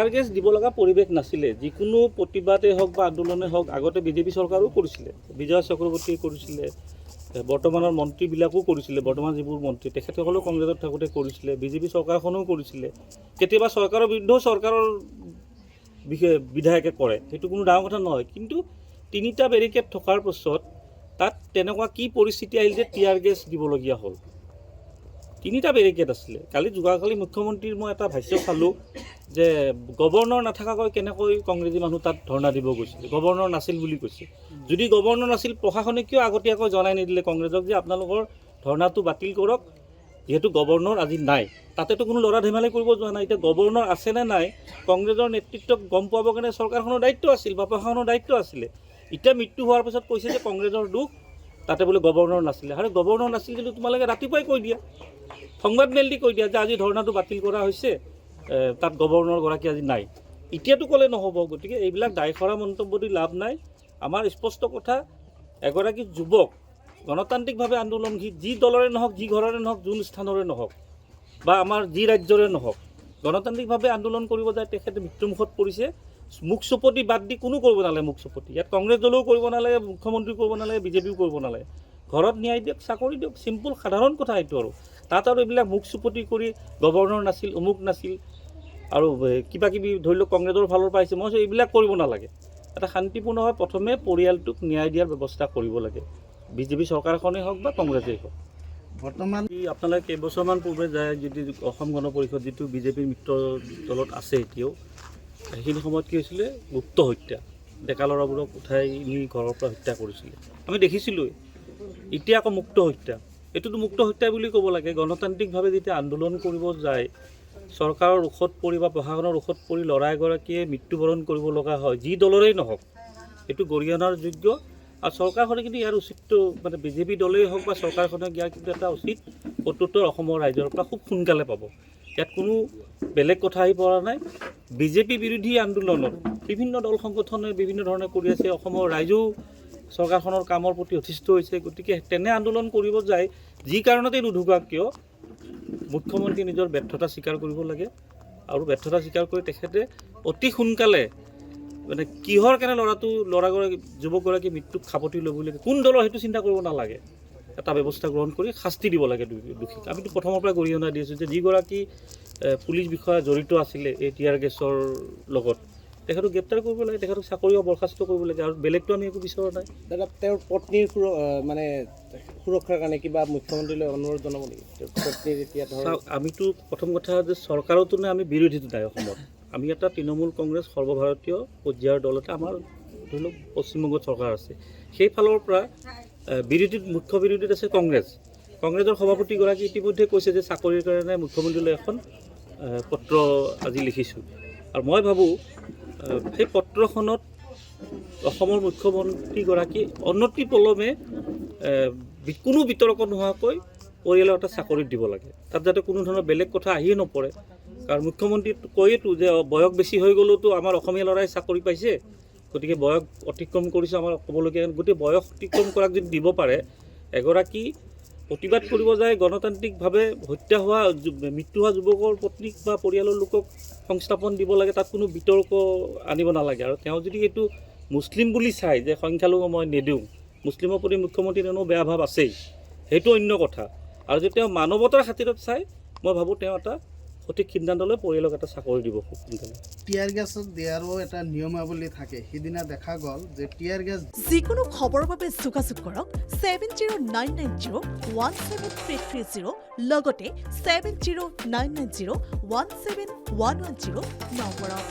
Tier gas দিব লগা পৰিৱেশ নাছিলে। যিকোনো প্ৰতিবাদেই হওক বা আন্দোলনেই হওক আগতে বিজেপি চৰকাৰো কৰিছিলে, বিজয় চক্ৰৱৰ্তীয়ে কৰিছিলে, বৰ্তমানৰ মন্ত্ৰীবিলাকো কৰিছিলে, বৰ্তমান যিবোৰ মন্ত্ৰী তেখেতসকলেও কংগ্ৰেছত থাকোঁতে কৰিছিলে, বিজেপি চৰকাৰখনেও কৰিছিলে। কেতিয়াবা চৰকাৰৰ বিৰুদ্ধেও চৰকাৰৰ বিধায়কে কৰে, সেইটো কোনো ডাঙৰ কথা নহয়। কিন্তু তিনিটা বেৰিকেড থকাৰ পাছত তাত তেনেকুৱা কি পৰিস্থিতি আহিল যে টিয়াৰ গেছ দিবলগীয়া হ'ল? তিনিটা বেৰিকেড আছিলে। যোৱাকালি মুখ্যমন্ত্ৰীৰ মই এটা ভাষ্য চালোঁ যে গভৰ্ণৰ নাথাকাকৈ কেনেকৈ কংগ্ৰেছী মানুহ তাত ধৰ্ণা দিব গৈছিলে, গভৰ্ণৰ নাছিল বুলি কৈছে। যদি গভৰ্ণৰ নাছিল, প্ৰশাসনে কিয় আগতীয়াকৈ জনাই নিদিলে কংগ্ৰেছক যে আপোনালোকৰ ধৰ্ণাটো বাতিল কৰক, যিহেতু গভৰ্ণৰ আজি নাই? তাতেতো কোনো ল'ৰা ধেমালি কৰিব যোৱা নাই। এতিয়া গভৰ্ণৰ আছে নে নাই কংগ্ৰেছৰ নেতৃত্বক গম পোৱাবৰ কাৰণে চৰকাৰখনৰ দায়িত্ব আছিল বা প্ৰশাসনৰ দায়িত্ব আছিলে। এতিয়া মৃত্যু হোৱাৰ পিছত কৈছে যে কংগ্ৰেছৰ দুখ, তাতে বোলে গভৰ্ণৰ নাছিলে। আৰু গভৰ্ণৰ নাছিল কিন্তু তোমালোকে ৰাতিপুৱাই কৈ দিয়া, সংবাদ মেল দি কৈ দিয়া যে আজি ধৰ্ণাটো বাতিল কৰা হৈছে, তাত গভৰ্ণৰগৰাকী আজি নাই। এতিয়াতো ক'লে নহ'ব। গতিকে এইবিলাক দায়খৰা মন্তব্য দি লাভ নাই। আমাৰ স্পষ্ট কথা, এগৰাকী যুৱক গণতান্ত্ৰিকভাৱে আন্দোলন যি দলৰে নহওক, যি ঘৰৰে নহওক, যোন স্থানৰে নহওক বা আমাৰ যি ৰাজ্যৰে নহওক, গণতান্ত্ৰিকভাৱে আন্দোলন কৰিব যায় তেখেতে মৃত্যুমুখত পৰিছে। মুখ চুপতি বাদ দি কোনো কৰিব নালাগে। মুখ চুপতি ইয়াত কংগ্ৰেছ দলেও কৰিব নালাগে, মুখ্যমন্ত্ৰী কৰিব নালাগে, বিজেপিও কৰিব নালাগে। ঘৰত ন্যায় দিয়ক, চাকৰি দিয়ক, চিম্পুল সাধাৰণ কথা এইটো। আৰু তাত আৰু এইবিলাক মুখ চুপতি কৰি গভৰ্ণৰ নাছিল, অমুক নাছিল আৰু কিবা কিবি ধৰি লওক কংগ্ৰেছৰ ফালৰ পৰা আহিছে, মই এইবিলাক কৰিব নালাগে। এটা শান্তিপূৰ্ণভাৱে প্ৰথমে পৰিয়ালটোক ন্যায় দিয়াৰ ব্যৱস্থা কৰিব লাগে, বিজেপি চৰকাৰখনেই হওক বা কংগ্ৰেছেই হওক। বৰ্তমান আপোনালোকে কেইবছৰমান পূৰ্বে যায় যদি অসম গণ পৰিষদ যিটো বিজেপিৰ মিত্ৰ দলত আছে এতিয়াও, সেইখিনি সময়ত কি হৈছিলে? গুপ্ত হত্যা, ডেকা ল'ৰাবোৰক উঠাই নি ঘৰৰ পৰা হত্যা কৰিছিলে, আমি দেখিছিলোঁ। এতিয়া আকৌ মুক্ত হত্যা। এইটোতো মুক্ত হত্যা বুলি ক'ব লাগে। গণতান্ত্ৰিকভাৱে যেতিয়া আন্দোলন কৰিব যায়, চৰকাৰৰ ৰোষত পৰি বা প্ৰশাসনৰ ৰোষত পৰি ল'ৰা এগৰাকীয়ে মৃত্যুবৰণ কৰিব লগা হয়, যি দলৰেই নহওক, এইটো গৰিহণাৰ যোগ্য। আৰু চৰকাৰখনে কিন্তু ইয়াৰ উচিতটো মানে বিজেপি দলেই হওক বা চৰকাৰখনে ইয়াৰ কিন্তু এটা উচিত প্ৰত্যুত্তৰ অসমৰ ৰাইজৰ পৰা খুব সোনকালে পাব। ইয়াত কোনো বেলেগ কথা আহি পৰা নাই। বিজেপি বিৰোধী আন্দোলনত বিভিন্ন দল সংগঠনে বিভিন্ন ধৰণে কৰি আছে, অসমৰ ৰাইজেও চৰকাৰখনৰ কামৰ প্ৰতি অতিষ্ঠ হৈছে। গতিকে তেনে আন্দোলন কৰিব যায়, যি কাৰণতেই নুঢুকাক কিয়, মুখ্যমন্ত্ৰী নিজৰ ব্যৰ্থতা স্বীকাৰ কৰিব লাগে। আৰু ব্যৰ্থতা স্বীকাৰ কৰি তেখেতে অতি সোনকালে মানে কিহৰ কাৰণে ল'ৰাগৰাকী যুৱকগৰাকী মৃত্যুক খাপতি ল'বলগীয়া, কোন দলৰ সেইটো চিন্তা কৰিব নালাগে। এটা ব্যৱস্থা গ্ৰহণ কৰি শাস্তি দিব লাগে দোষীক। আমিতো প্ৰথমৰ পৰা গৰিহণা দি আছোঁ যে যিগৰাকী পুলিচ বিষয়া জড়িত আছিলে এই টিয়াৰ গেছৰ লগত, তেখেতক গ্ৰেপ্তাৰ কৰিব লাগে, তেখেতক চাকৰিও বৰখাস্ত কৰিব লাগে। আৰু বেলেগটো আমি একো বিচৰা নাই। দাদা, তেওঁৰ পত্নীৰ মানে সুৰক্ষাৰ কাৰণে কিবা মুখ্যমন্ত্ৰীলৈ অনুৰোধ জনাব নেকি? পত্নীৰ এতিয়া ধৰক আমিতো প্ৰথম কথা যে চৰকাৰতো নাই, আমি বিৰোধীটো নাই অসমত। আমি এটা তৃণমূল কংগ্ৰেছ সৰ্বভাৰতীয় পৰ্যায়ৰ দলতে আমাৰ ধৰি লওক পশ্চিমবংগত চৰকাৰ আছে। সেই ফালৰ পৰা মুখ্য বিৰোধীত আছে কংগ্ৰেছ। কংগ্ৰেছৰ সভাপতিগৰাকী ইতিমধ্যে কৈছে যে চাকৰিৰ কাৰণে মুখ্যমন্ত্ৰীলৈ এখন পত্ৰ আজি লিখিছোঁ। আৰু মই ভাবোঁ সেই পত্ৰখনত অসমৰ মুখ্যমন্ত্ৰীগৰাকী অনতিপলমে কোনো বিতৰ্ক নোহোৱাকৈ পৰিয়ালৰ এটা চাকৰিত দিব লাগে। তাত যাতে কোনো ধৰণৰ বেলেগ কথা আহিয়ে নপৰে। কাৰণ মুখ্যমন্ত্ৰী কয়েতো যে বয়স বেছি হৈ গ'লেওতো আমাৰ অসমীয়া ল'ৰাই চাকৰি পাইছে, গতিকে বয়স অতিক্ৰম কৰিছে আমাৰ ক'বলগীয়া। গোটেই বয়স অতিক্ৰম কৰাক যদি দিব পাৰে, এগৰাকী প্ৰতিবাদ কৰিব যায় গণতান্ত্ৰিকভাৱে মৃত্যু হোৱা যুৱকৰ পত্নীক বা পৰিয়ালৰ লোকক সংস্থাপন দিব লাগে, তাত কোনো বিতৰ্ক আনিব নালাগে। আৰু তেওঁ যদি এইটো মুছলিম বুলি চায় যে সংখ্যালঘু মই নিদিওঁ, মুছলিমৰ প্ৰতি মুখ্যমন্ত্ৰীৰ এনেও বেয়া ভাৱ আছেই, সেইটো অন্য কথা। আৰু যদি তেওঁ মানৱতাৰ খাতিৰত চায়, মই ভাবোঁ তেওঁ এটা সঠিক সিদ্ধান্ত লৈ পৰিয়ালক এটা চাকৰি দিব খুব সোনকালে। টিয়াৰ গেছ দিয়াৰো এটা নিয়মাৱলী থাকে। সিদিনা দেখা গ'ল যে টিয়াৰ গেছ যিকোনো খবৰৰ বাবে যোগাযোগ কৰক 7099017330 লগতে 7099017110 নম্বৰত।